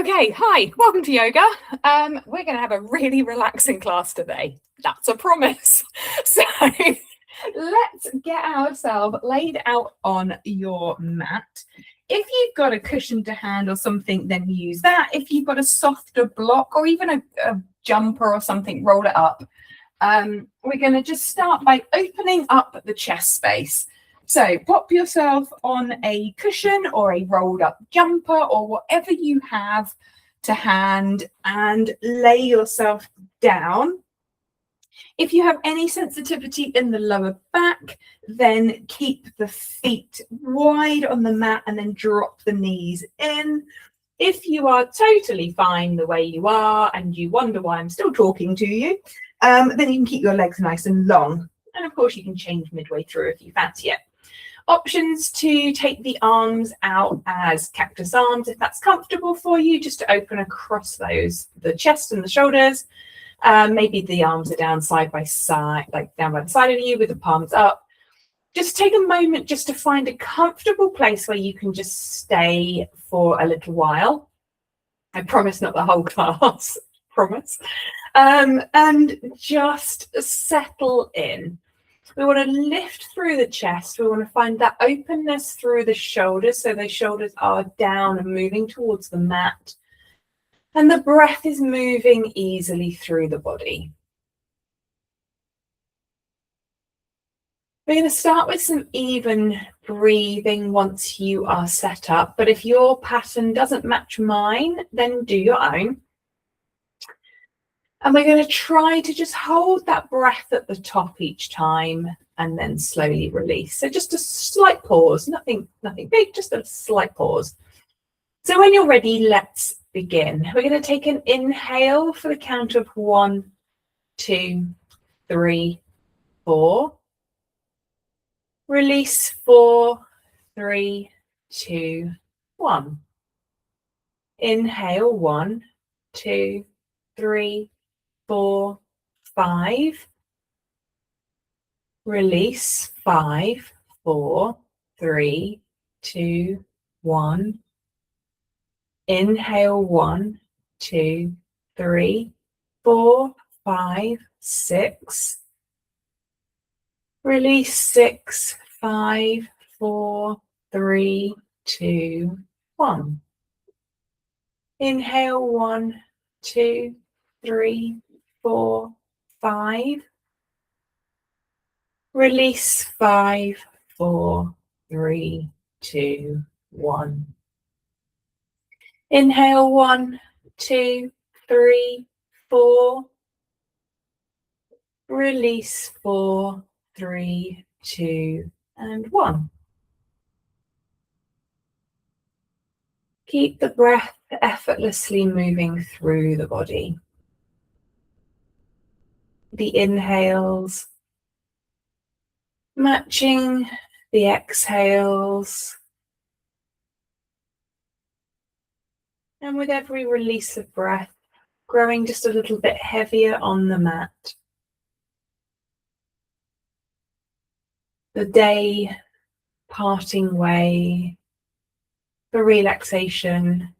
Okay, hi, welcome to yoga. We're going to have a really relaxing class today. That's a promise. So let's get ourselves laid out on your mat. If you've got a cushion to hand or something, then use that. If you've got a softer block or even a jumper or something, roll it up. We're going to just start by opening up the chest space. So pop yourself on a cushion or a rolled up jumper or whatever you have to hand and lay yourself down. If you have any sensitivity in the lower back, then keep the feet wide on the mat and then drop the knees in. If you are totally fine the way you are and you wonder why I'm still talking to you, then you can keep your legs nice and long. And of course, you can change midway through if you fancy it. Options to take the arms out as cactus arms, if that's comfortable for you, just to open across the chest and the shoulders. Maybe the arms are down side by side, like down by the side of you with the palms up. Just take a moment just to find a comfortable place where you can just stay for a little while. I promise not the whole class, promise. And just settle in. We want to lift through the chest. We want to find that openness through the shoulders. So the shoulders are down and moving towards the mat. And the breath is moving easily through the body. We're going to start with some even breathing once you are set up. But if your pattern doesn't match mine, then do your own. And we're going to try to just hold that breath at the top each time and then slowly release. So just a slight pause, nothing big, just a slight pause. So when you're ready, let's begin. We're going to take an inhale for the count of 1, 2, 3, 4. Release 4, 3, 2, 1. Inhale 1, 2, 3, 4, 5. Release 5, 4, 3, 2, 1. Inhale 1, 2, 3, 4, 5, 6. Release 6, 5, 4, 3, 2, 1. Inhale 1, 2, 3, 4, 5. Release 5, 4, 3, 2, 1. Inhale 1, 2, 3, 4. Release 4, 3, 2, and 1. Keep the breath effortlessly moving through the body. The inhales matching the exhales. And with every release of breath, growing just a little bit heavier on the mat. The day parting way for relaxation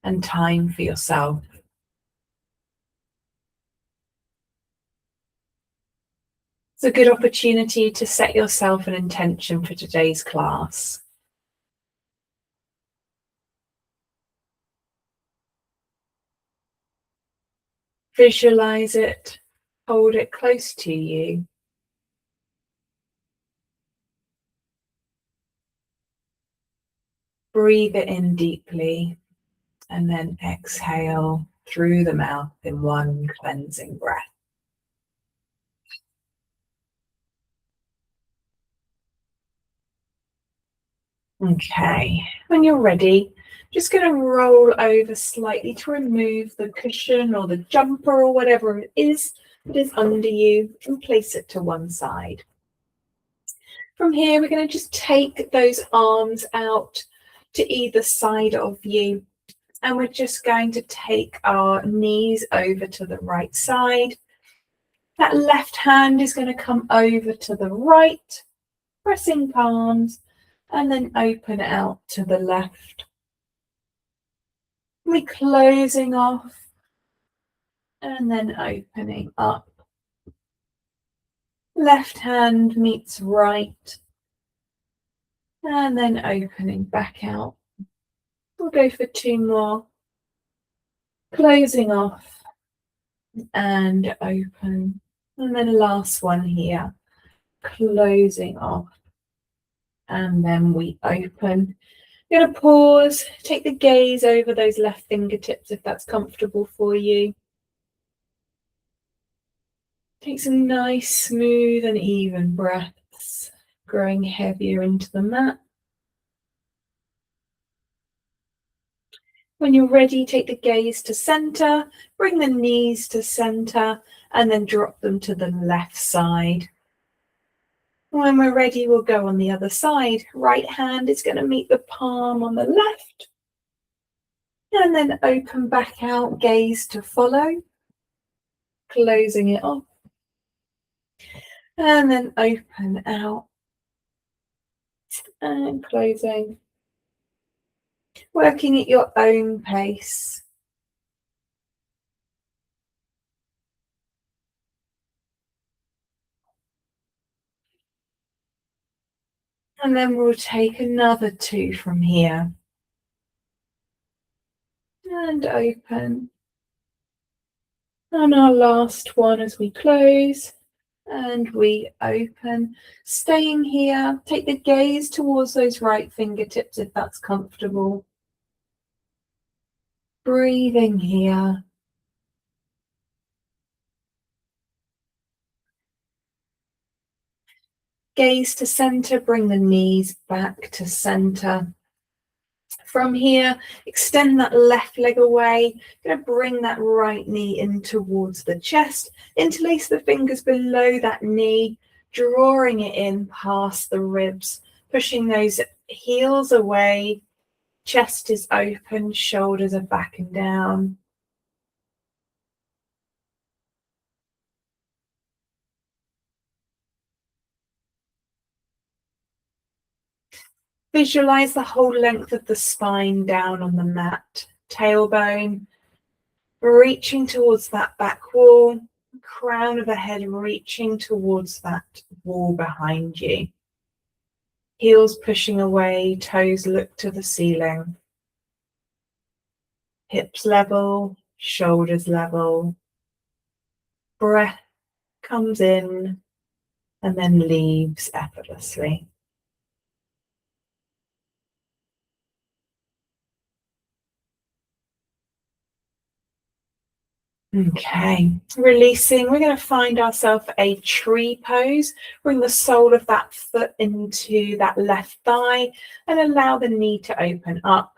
and time for yourself. It's a good opportunity to set yourself an intention for today's class. Visualize it, hold it close to you. Breathe it in deeply and then exhale through the mouth in one cleansing breath. Okay, when you're ready, just going to roll over slightly to remove the cushion or the jumper or whatever it is that is under you and place it to one side. From here, we're going to just take those arms out to either side of you, and we're just going to take our knees over to the right side. That left hand is going to come over to the right, pressing palms, and then open it out to the left. We're closing off and then opening up. Left hand meets right and then opening back out. We'll go for 2 more. Closing off and open. And then last one here. Closing off and then we open. You're going to pause, take the gaze over those left fingertips if that's comfortable for you. Take some nice, smooth and even breaths, growing heavier into the mat. When you're ready, take the gaze to center, bring the knees to center, and then drop them to the left side. When we're ready, we'll go on the other side. Right hand is going to meet the palm on the left. And then open back out, gaze to follow. Closing it off. And then open out. And closing. Working at your own pace. And then we'll take another 2 from here. And open. And our last one as we close. And we open. Staying here, take the gaze towards those right fingertips if that's comfortable. Breathing here. Gaze to center, bring the knees back to center. From here, extend that left leg away. Going to bring that right knee in towards the chest. Interlace the fingers below that knee, drawing it in past the ribs, pushing those heels away. Chest is open, shoulders are back and down. Visualize the whole length of the spine down on the mat, tailbone reaching towards that back wall, crown of the head reaching towards that wall behind you. Heels pushing away, toes look to the ceiling. Hips level, shoulders level. Breath comes in and then leaves effortlessly. Okay, releasing. We're going to find ourselves a tree pose. Bring the sole of that foot into that left thigh and allow the knee to open up.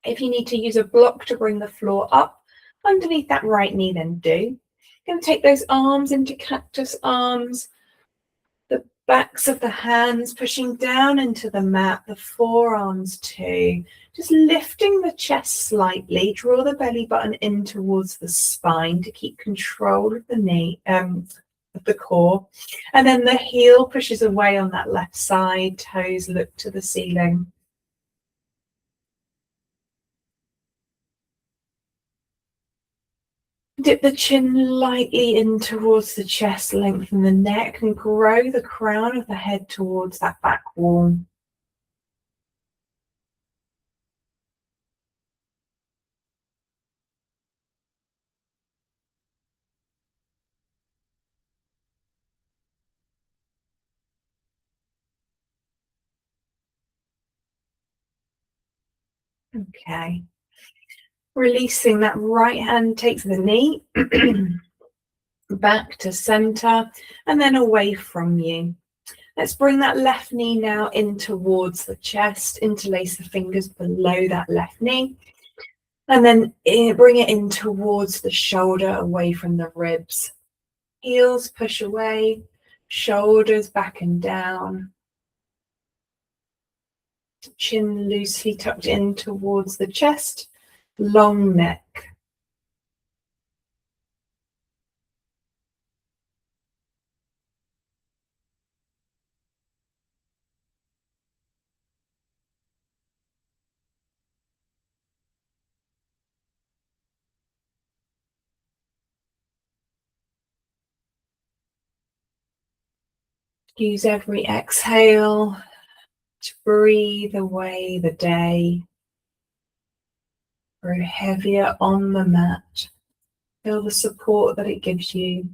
If you need to use a block to bring the floor up underneath that right knee, then do. Going to take those arms into cactus arms, the backs of the hands pushing down into the mat, the forearms too. Just lifting the chest slightly, draw the belly button in towards the spine to keep control of the knee, of the core. And then the heel pushes away on that left side, toes look to the ceiling. Dip the chin lightly in towards the chest, lengthen the neck and grow the crown of the head towards that back wall. Okay. Releasing that right hand takes the knee back to center and then away from you. Let's bring that left knee now in towards the chest, interlace the fingers below that left knee, and then bring it in towards the shoulder, away from the ribs. Heels push away, shoulders back and down. Chin loosely tucked in towards the chest, long neck. Use every exhale to breathe away the day. Grow heavier on the mat. Feel the support that it gives you.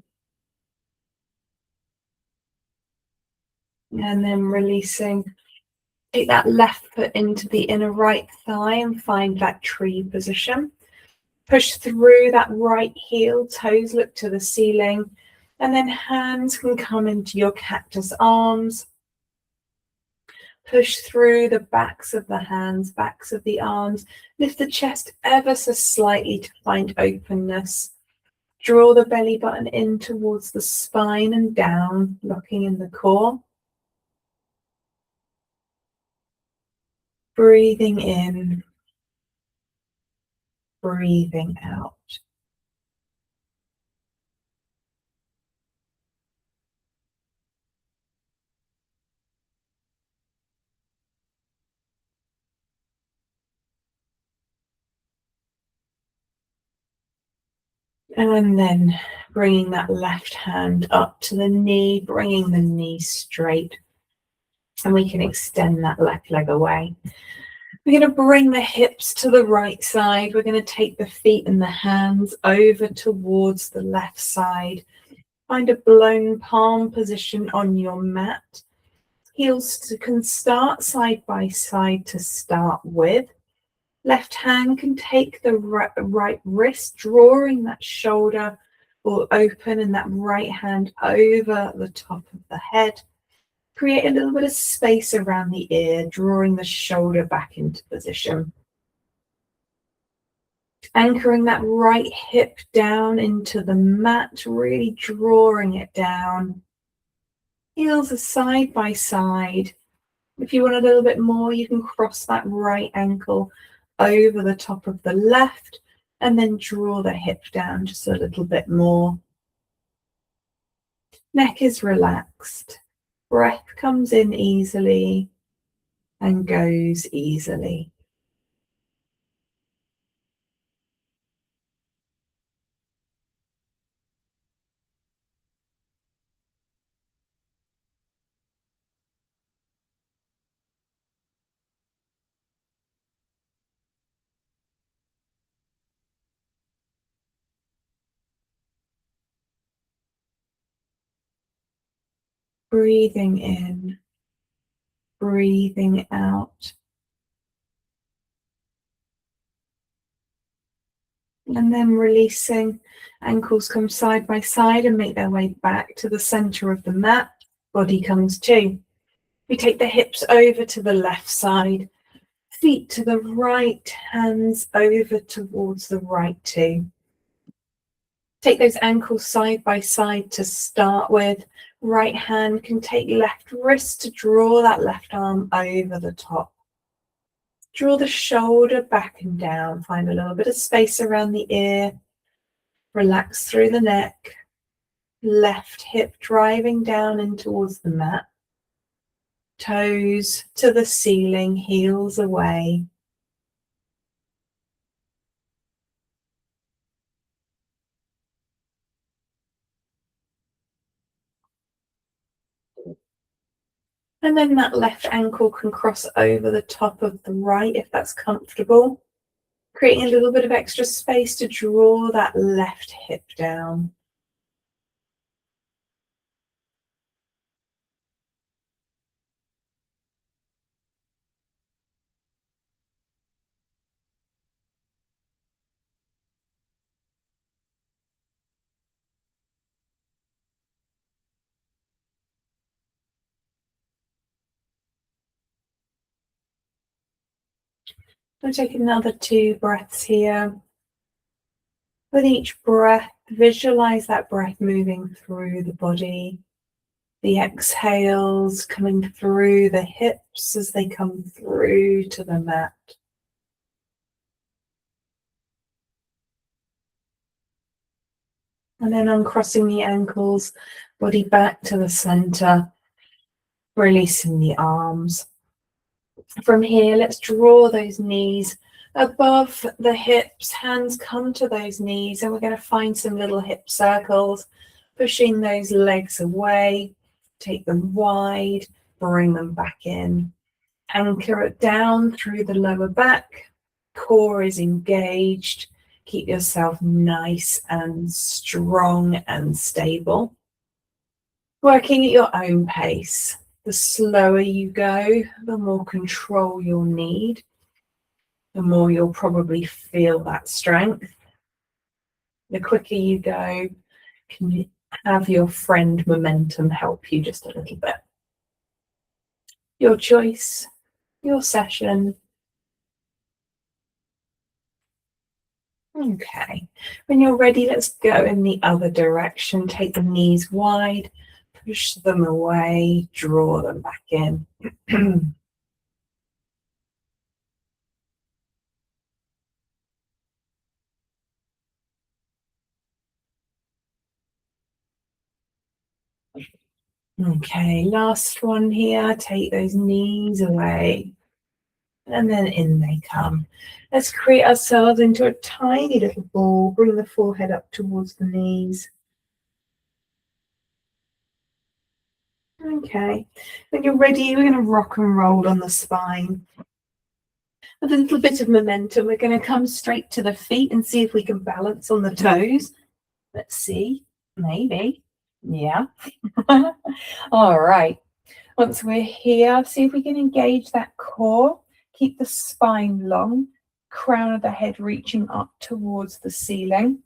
And then releasing. Take that left foot into the inner right thigh and find that tree position. Push through that right heel, toes look to the ceiling, and then hands can come into your cactus arms. Push through the backs of the hands, backs of the arms. Lift the chest ever so slightly to find openness. Draw the belly button in towards the spine and down, locking in the core. Breathing in, breathing out. And then bringing that left hand up to the knee, bringing the knee straight. And we can extend that left leg away. We're going to bring the hips to the right side. We're going to take the feet and the hands over towards the left side. Find a blown palm position on your mat. Heels can start side by side to start with. Left hand can take the right wrist, drawing that shoulder open and that right hand over the top of the head. Create a little bit of space around the ear, drawing the shoulder back into position. Anchoring that right hip down into the mat, really drawing it down. Heels are side by side. If you want a little bit more, you can cross that right ankle over the top of the left and then draw the hip down just a little bit more. Neck is relaxed. Breath comes in easily and goes easily. Breathing in, breathing out. And then releasing, ankles come side by side and make their way back to the center of the mat. Body comes too. We take the hips over to the left side, feet to the right, hands over towards the right too. Take those ankles side by side to start with. Right hand can take left wrist to draw that left arm over the top. Draw the shoulder back and down. Find a little bit of space around the ear. Relax through the neck. Left hip driving down in towards the mat. Toes to the ceiling, heels away. And then that left ankle can cross over the top of the right if that's comfortable. Creating a little bit of extra space to draw that left hip down. We'll take another 2 breaths here. With each breath, visualize that breath moving through the body. The exhales coming through the hips as they come through to the mat. And then uncrossing the ankles, body back to the center, releasing the arms. From here, let's draw those knees above the hips, hands come to those knees, and we're going to find some little hip circles, pushing those legs away. take them wide, bring them back in. Anchor it down through the lower back. Core is engaged. Keep yourself nice and strong and stable. Working at your own pace. The slower you go, the more control you'll need, the more you'll probably feel that strength. The quicker you go, can you have your friend momentum help you just a little bit. Your choice, your session. Okay, when you're ready, let's go in the other direction. Take the knees wide, push them away, draw them back in. Okay, last one here. Take those knees away. And then in they come. Let's create ourselves into a tiny little ball. Bring the forehead up towards the knees. Okay, when you're ready, we're going to rock and roll on the spine. With a little bit of momentum, we're going to come straight to the feet and see if we can balance on the toes. Let's see, maybe. Yeah. All right. Once we're here, see if we can engage that core. Keep the spine long, crown of the head reaching up towards the ceiling.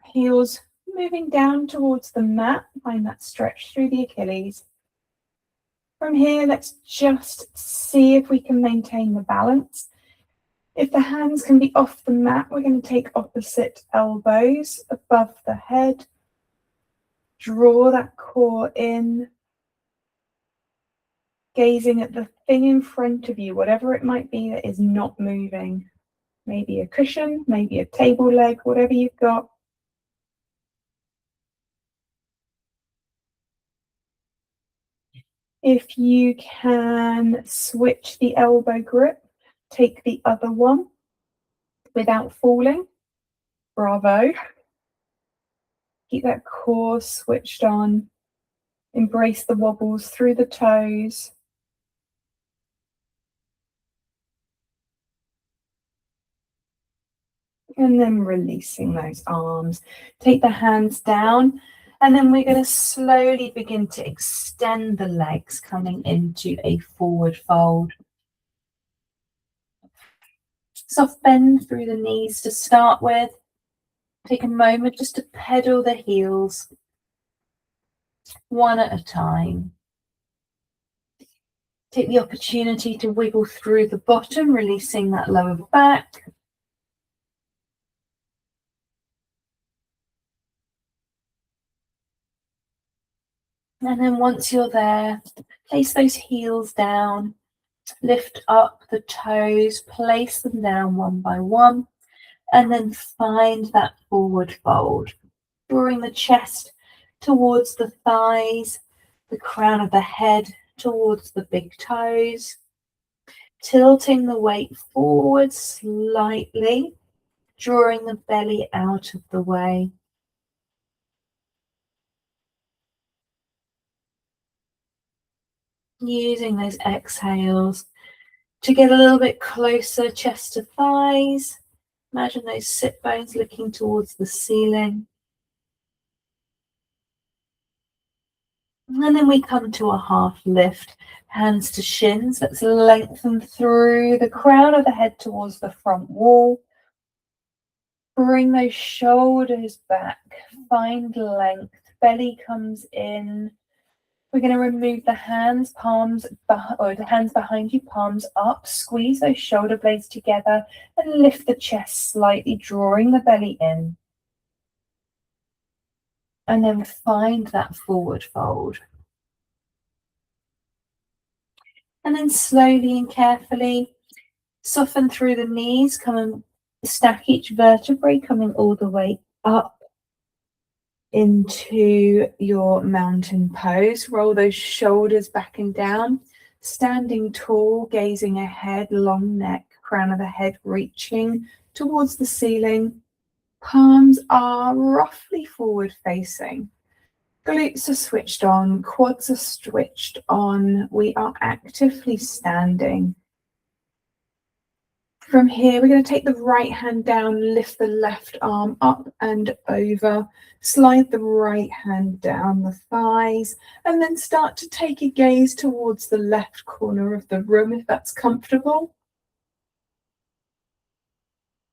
Heels moving down towards the mat. Find that stretch through the Achilles. From here, let's just see if we can maintain the balance. If the hands can be off the mat, we're going to take opposite elbows above the head. Draw that core in, gazing at the thing in front of you, whatever it might be that is not moving. Maybe a cushion, maybe a table leg, whatever you've got. If you can switch the elbow grip, take the other one without falling. Bravo. Keep that core switched on. Embrace the wobbles through the toes. And then releasing those arms. Take the hands down. And then we're going to slowly begin to extend the legs, coming into a forward fold. Soft bend through the knees to start with. Take a moment just to pedal the heels, one at a time. Take the opportunity to wiggle through the bottom, releasing that lower back. And then once you're there, place those heels down, lift up the toes, place them down one by one, and then find that forward fold. Drawing the chest towards the thighs, the crown of the head towards the big toes, tilting the weight forward slightly, drawing the belly out of the way. Using those exhales to get a little bit closer, chest to thighs. Imagine those sit bones looking towards the ceiling. And then we come to a half lift, hands to shins. Let's lengthen through the crown of the head towards the front wall. Bring those shoulders back, find length, belly comes in. We're going to remove the hands, the hands behind you, palms up, squeeze those shoulder blades together and lift the chest slightly, drawing the belly in. And then find that forward fold. And then slowly and carefully soften through the knees, come and stack each vertebrae, coming all the way up into your mountain pose. Roll those shoulders back and down, standing tall, gazing ahead, long neck, crown of the head reaching towards the ceiling. Palms are roughly forward facing. Glutes are switched on, quads are switched on. We are actively standing. From here, we're going to take the right hand down, lift the left arm up and over, slide the right hand down the thighs, and then start to take a gaze towards the left corner of the room if that's comfortable.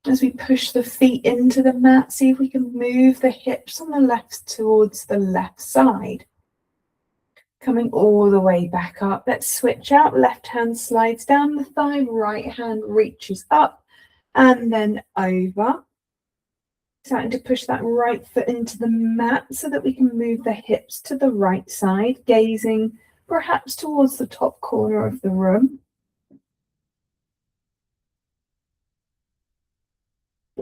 As we push the feet into the mat, see if we can move the hips on the left towards the left side. Coming all the way back up. Let's switch out. Left hand slides down the thigh, right hand reaches up and then over. Starting to push that right foot into the mat so that we can move the hips to the right side, gazing perhaps towards the top corner of the room.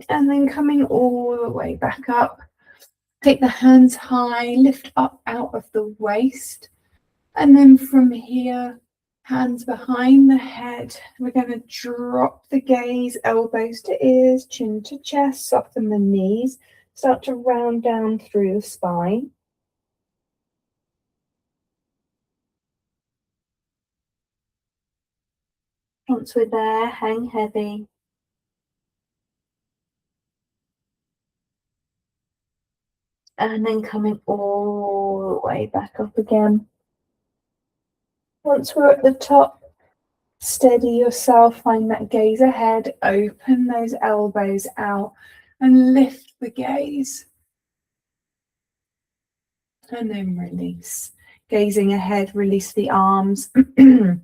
And then coming all the way back up. Take the hands high, lift up out of the waist. And then from here, hands behind the head. We're going to drop the gaze, elbows to ears, chin to chest, soften the knees. Start to round down through the spine. Once we're there, hang heavy. And then coming all the way back up again. Once we're at the top, steady yourself, find that gaze ahead, open those elbows out and lift the gaze. And then release. Gazing ahead, release the arms. We're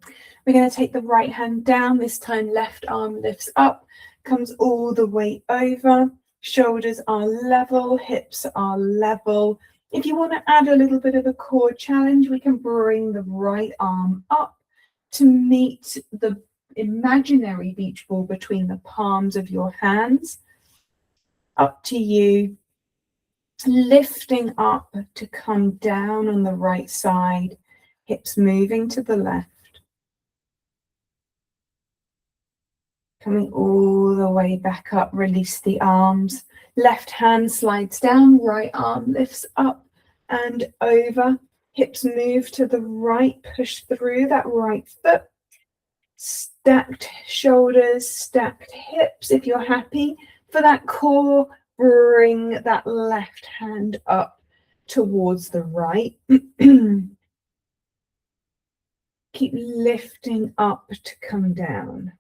going to take the right hand down. This time left arm lifts up, comes all the way over. Shoulders are level, hips are level. If you want to add a little bit of a core challenge, we can bring the right arm up to meet the imaginary beach ball between the palms of your hands. Up to you. Lifting up to come down on the right side, hips moving to the left. Coming all the way back up, release the arms. Left hand slides down, right arm lifts up and over. Hips move to the right, push through that right foot. Stacked shoulders, stacked hips. If you're happy for that core, bring that left hand up towards the right. Keep lifting up to come down.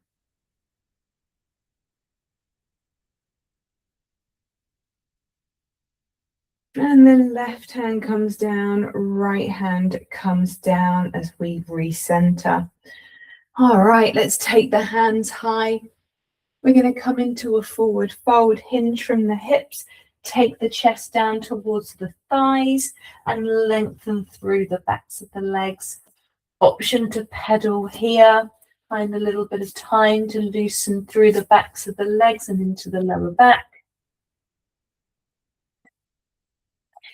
And then left hand comes down, right hand comes down as we recenter. All right, let's take the hands high. We're going to come into a forward fold, hinge from the hips, take the chest down towards the thighs and lengthen through the backs of the legs. Option to pedal here. Find a little bit of time to loosen through the backs of the legs and into the lower back.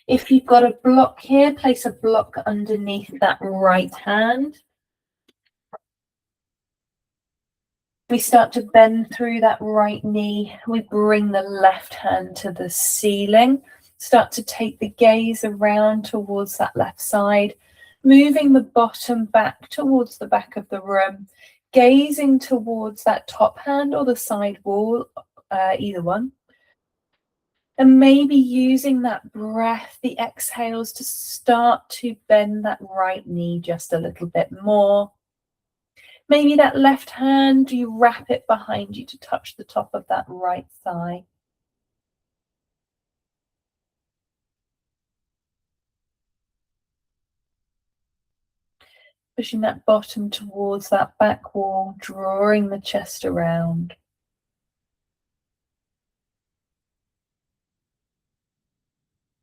If you've got a block here, place a block underneath that right hand. We start to bend through that right knee. We bring the left hand to the ceiling. Start to take the gaze around towards that left side, moving the bottom back towards the back of the room, gazing towards that top hand or the side wall, either one. And maybe using that breath, the exhales, to start to bend that right knee just a little bit more. Maybe that left hand, you wrap it behind you to touch the top of that right thigh. Pushing that bottom towards that back wall, drawing the chest around.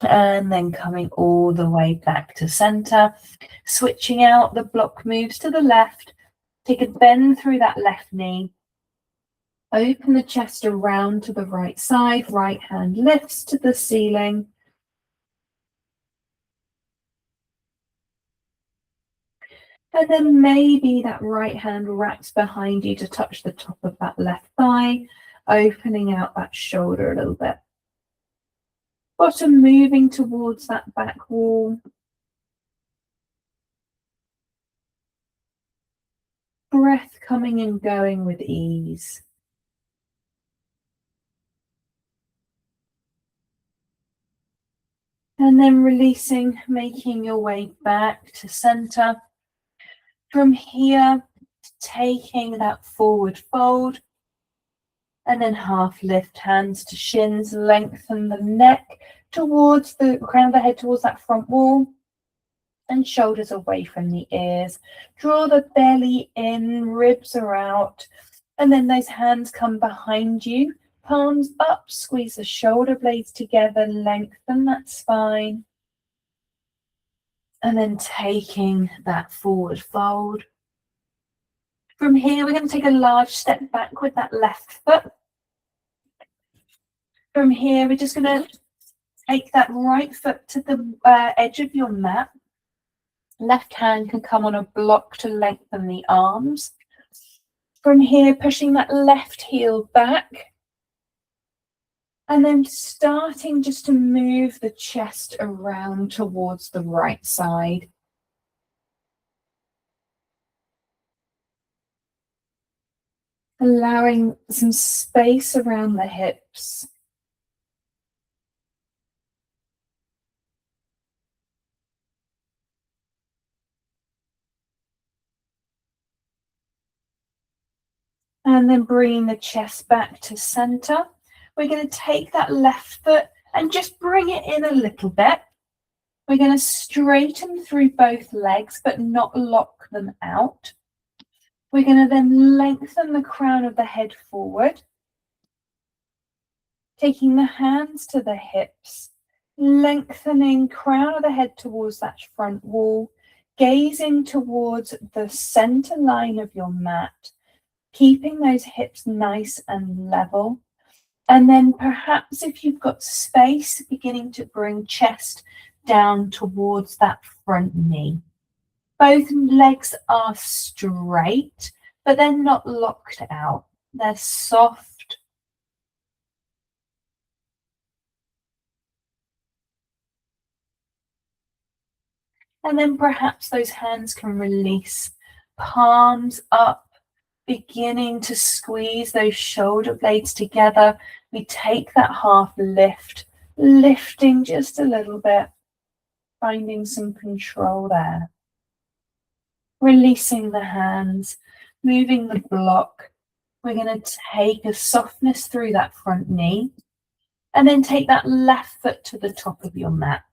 And then coming all the way back to center. Switching out, the block moves to the left. Take a bend through that left knee. Open the chest around to the right side. Right hand lifts to the ceiling. And then maybe that right hand wraps behind you to touch the top of that left thigh, opening out that shoulder a little bit. Bottom moving towards that back wall. Breath coming and going with ease. And then releasing, making your way back to center. From here, taking that forward fold. And then half lift, hands to shins, lengthen the neck towards the crown of the head, towards that front wall. And shoulders away from the ears. Draw the belly in, ribs are out. And then those hands come behind you. Palms up, squeeze the shoulder blades together, lengthen that spine. And then taking that forward fold. From here, we're going to take a large step back with that left foot. From here, we're just going to take that right foot to the edge of your mat. Left hand can come on a block to lengthen the arms. From here, pushing that left heel back. And then starting just to move the chest around towards the right side. Allowing some space around the hips. And then bringing the chest back to center. We're going to take that left foot and just bring it in a little bit. We're going to straighten through both legs, but not lock them out. We're going to then lengthen the crown of the head forward. Taking the hands to the hips, lengthening crown of the head towards that front wall, gazing towards the center line of your mat. Keeping those hips nice and level. And then perhaps if you've got space, beginning to bring chest down towards that front knee. Both legs are straight, but they're not locked out. They're soft. And then perhaps those hands can release, palms up. Beginning to squeeze those shoulder blades together. We take that half lift, lifting just a little bit, finding some control there. Releasing the hands, moving the block. We're going to take a softness through that front knee and then take that left foot to the top of your mat.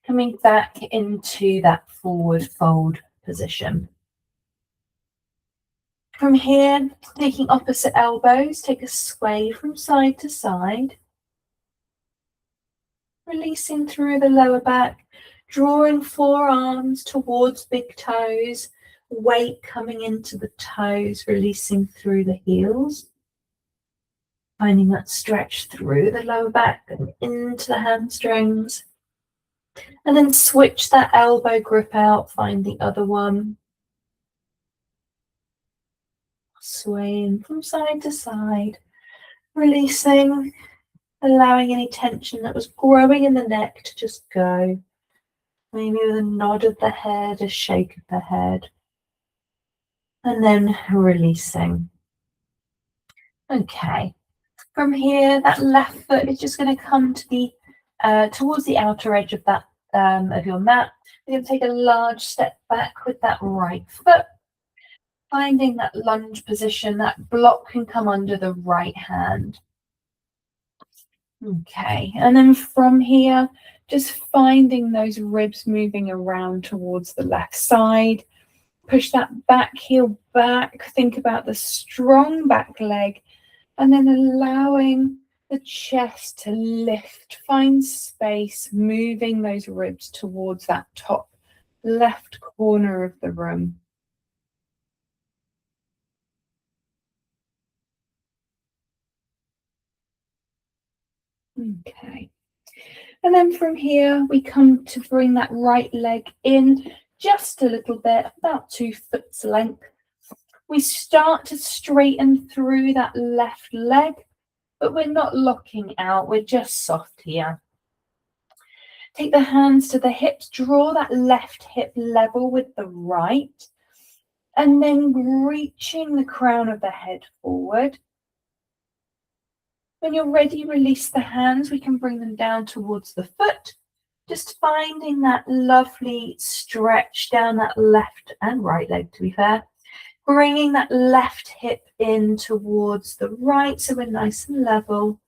Coming back into that forward fold position. From here, taking opposite elbows, take a sway from side to side. Releasing through the lower back, drawing forearms towards big toes, weight coming into the toes, releasing through the heels. Finding that stretch through the lower back and into the hamstrings. And then switch that elbow grip out, find the other one. Swaying from side to side, releasing, allowing any tension that was growing in the neck to just go. Maybe with a nod of the head, a shake of the head. And then releasing. Okay. From here, that left foot is just going to come to the towards the outer edge of that of your mat. You're going to take a large step back with that right foot. Finding that lunge position, that block can come under the right hand. Okay, and then from here, just finding those ribs moving around towards the left side. Push that back heel back. Think about the strong back leg, and then allowing the chest to lift. Find space, moving those ribs towards that top left corner of the room. Okay, and then from here we come to bring that right leg in just a little bit, about 2 foot's length. We start to straighten through that left leg, but we're not locking out, we're just soft here. Take the hands to the hips, draw that left hip level with the right, And then reaching the crown of the head forward. When you're ready, release the hands. We can bring them down towards the foot. Just finding that lovely stretch down that left and right leg, to be fair. Bringing that left hip in towards the right so we're nice and level.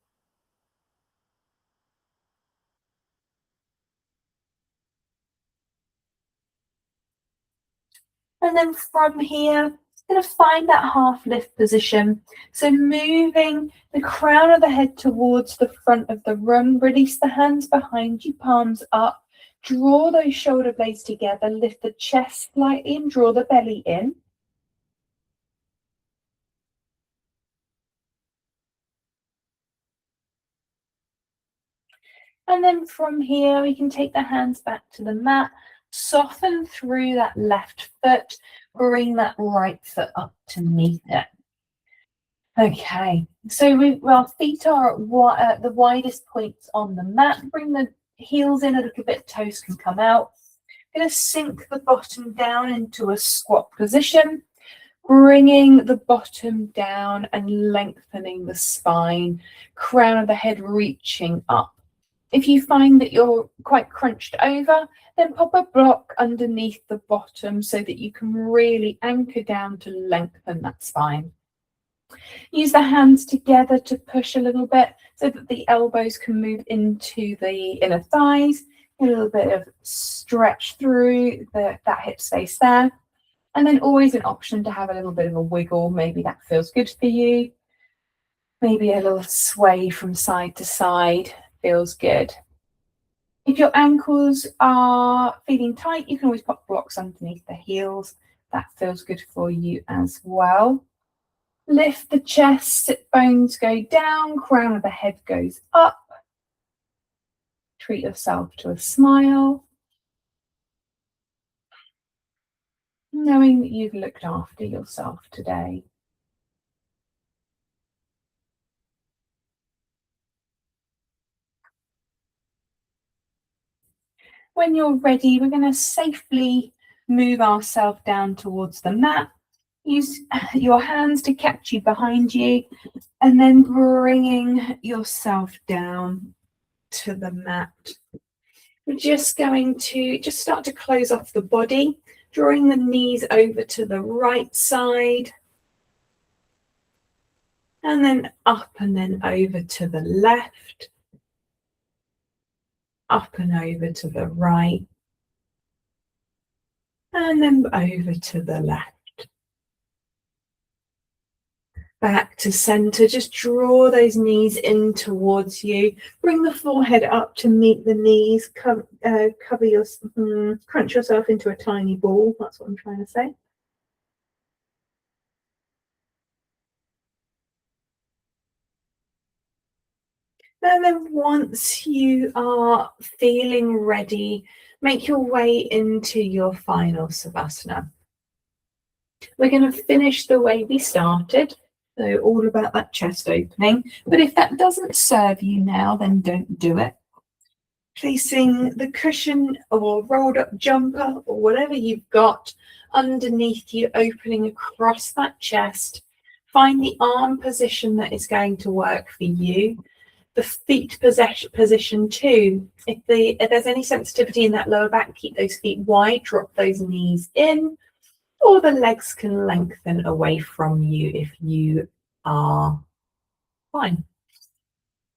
And then from here, going to find that half lift position. So moving the crown of the head towards the front of the room, release the hands behind you, palms up, draw those shoulder blades together, lift the chest slightly and draw the belly in. And then from here, we can take the hands back to the mat, soften through that left foot, bring that right foot up to meet it. Okay, so our feet are at the widest points on the mat. Bring the heels in a little bit, toes can come out. I'm going to sink the bottom down into a squat position, bringing the bottom down and lengthening the spine, crown of the head reaching up. If you find that you're quite crunched over, then pop a block underneath the bottom so that you can really anchor down to lengthen that spine. Use the hands together to push a little bit so that the elbows can move into the inner thighs. A little bit of stretch through that hip space there. And then always an option to have a little bit of a wiggle. Maybe that feels good for you. Maybe a little sway from side to side feels good. If your ankles are feeling tight, you can always pop blocks underneath the heels. That feels good for you as well. Lift the chest, sit bones go down, crown of the head goes up. Treat yourself to a smile. Knowing that you've looked after yourself today. When you're ready, we're going to safely move ourselves down towards the mat. Use your hands to catch you behind you and then bringing yourself down to the mat. We're just going to start to close off the body, drawing the knees over to the right side and then up and then over to the left, up and over to the right, and then over to the left. Back to center, just draw those knees in towards you. Bring the forehead up to meet the knees. Crunch yourself into a tiny ball. That's what I'm trying to say. And then once you are feeling ready, make your way into your final Savasana. We're going to finish the way we started. So all about that chest opening. But if that doesn't serve you now, then don't do it. Placing the cushion or rolled up jumper or whatever you've got underneath you, opening across that chest. Find the arm position that is going to work for you. The feet position too. If there's any sensitivity in that lower back, keep those feet wide, drop those knees in. Or the legs can lengthen away from you if you are fine.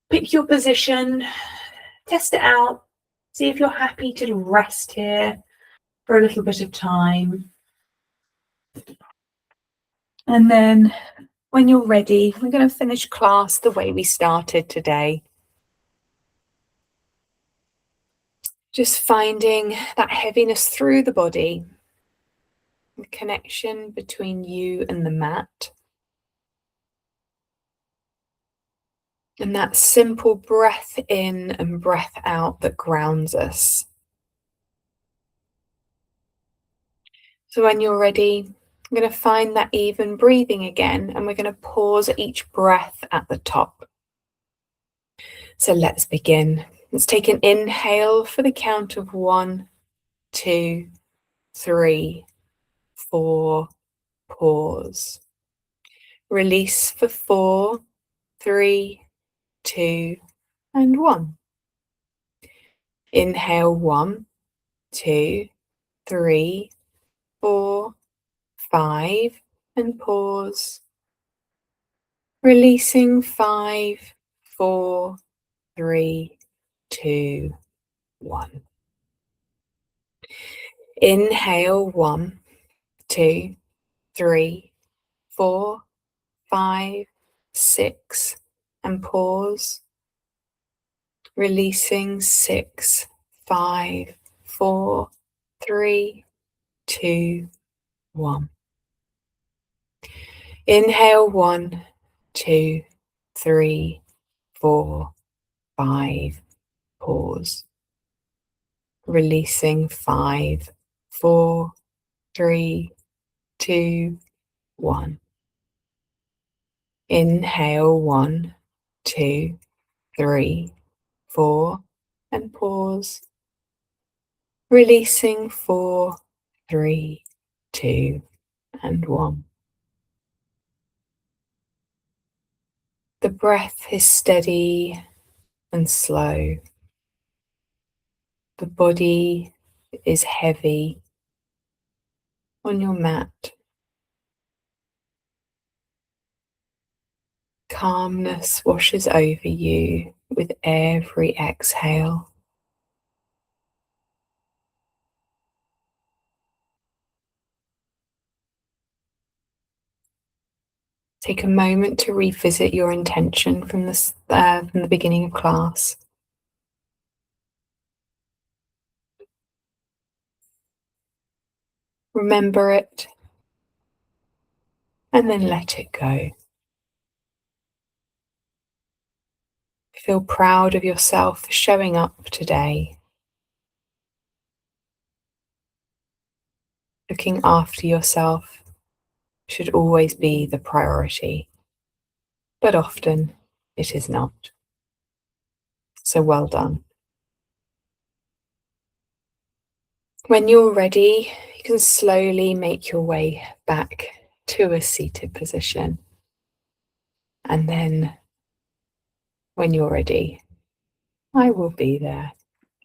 Pick your position, test it out, see if you're happy to rest here for a little bit of time. And then when you're ready, we're going to finish class the way we started today. Just finding that heaviness through the body. The connection between you and the mat. And that simple breath in and breath out that grounds us. So when you're ready, I'm going to find that even breathing again, and we're going to pause each breath at the top. So let's begin. Let's take an inhale for the count of 1, 2, 3, 4, pause. Release for 4, 3, 2, and 1. Inhale 1, 2, 3, 4, 5, and pause. Releasing 5, 4, 3, 2, 1. Inhale 1, 2, 3, 4, 5, 6, and pause. Releasing 6, 5, 4, 3, 2, 1. Inhale 1, 2, 3, 4, 5, pause. Releasing 5, 4, 3, 2, 1. Inhale 1, 2, 3, 4, and pause. Releasing 4, 3, 2, and 1. The breath is steady and slow. The body is heavy on your mat. Calmness washes over you with every exhale. Take a moment to revisit your intention from the beginning of class. Remember it, and then let it go. Feel proud of yourself for showing up today. Looking after yourself should always be the priority, but often it is not. So well done. When you're ready, you can slowly make your way back to a seated position. And then when you're ready, I will be there